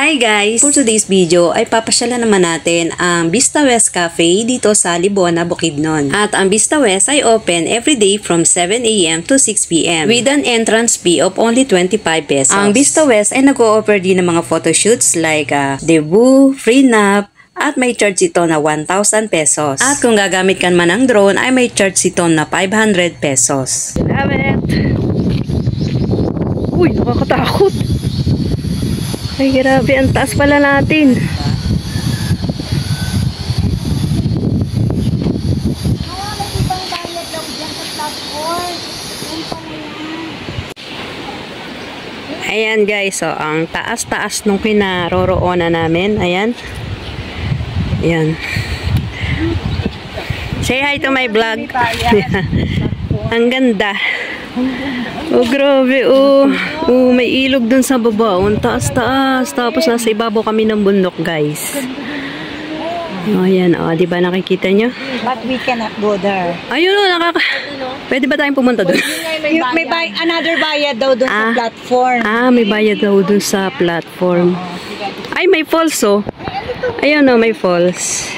Hi guys! For today's video ay papasyalan naman natin ang Vista West Cafe dito sa Libona, Bukidnon. At ang Vista West ay open every day from 7 AM to 6 PM with an entrance fee of only 25 pesos. Ang Vista West ay nag-o-offer din ng mga photoshoots like debut, free nap, at may charge ito na 1,000 pesos. At kung gagamit ka man ng drone ay may charge ito na 500 pesos. Love it! Uy, nakakatakot! Ay, grabe. Ang taas pala natin. Ayan guys. So, ang taas-taas nung kinaroroonan namin. Ayan. Ayan. Say hi to my vlog. Ang ganda. Oh, grabe, oh. Oh, may ilog dun sa baba. Ang taas-taas. Tapos nasa ibabaw kami ng bundok, guys. Oh, ayan, oh. Diba nakikita nyo? But we cannot go there. Ayun, oh, pwede ba tayong pumunta dun? May another bayad daw dun sa platform. May bayad daw dun sa platform. Ay, may falls, oh. Ayun, oh, may falls.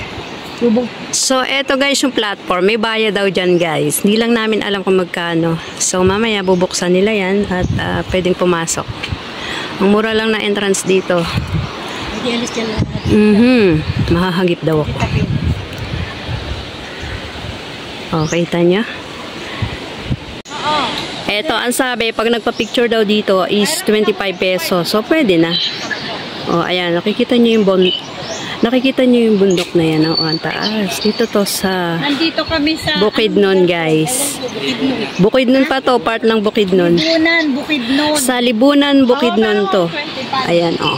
So, eto guys yung platform. May bayad daw dyan guys. Hindi lang namin alam kung magkano. So, mamaya bubuksan nila yan at pwedeng pumasok. Ang mura lang na entrance dito. Mahahagip daw ako. O, kita nyo? Eto, ang sabi, pag nagpa-picture daw dito is 25 pesos. So, pwede na. O, ayan. Nakikita nyo yung nakikita niyo yung bundok na yan, oh, ang taas. Dito to sa nandito kami sa Bukidnon, guys. Bukidnon pa to, part ng Bukidnon. Bukidnon. Sa Libunan, Bukidnon to. Ayan, oh.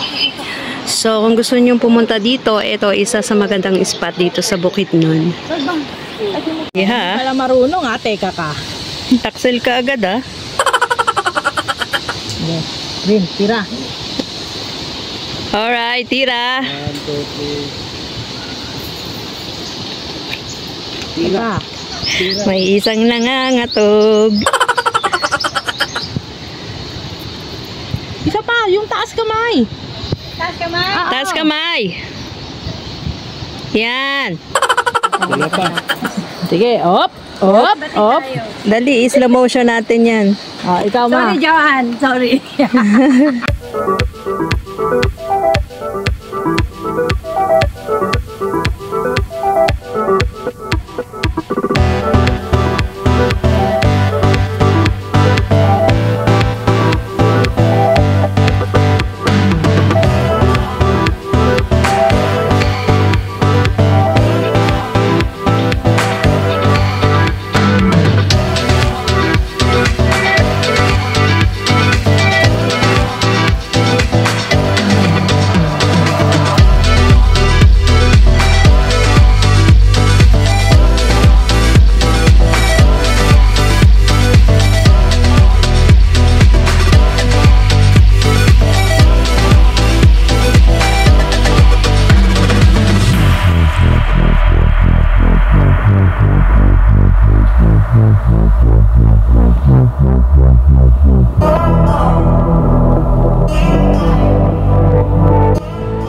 So, kung gusto niyo pumunta dito, ito isa sa magandang spot dito sa Bukidnon. Yeah. Pala marunong, teka ka. Taksel ka agad, Rin, tira. Alright, tira. 1, 2, 3. Tira. May isang nangangatog. Isa pa, yung taas kamay. Taas kamay? Taas kamay. Yan. Wala pa. Sige, op. Dali, slow motion natin yan. Ikaw ma. Sorry, Johan. Sorry.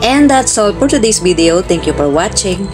And that's all for today's video. Thank you for watching.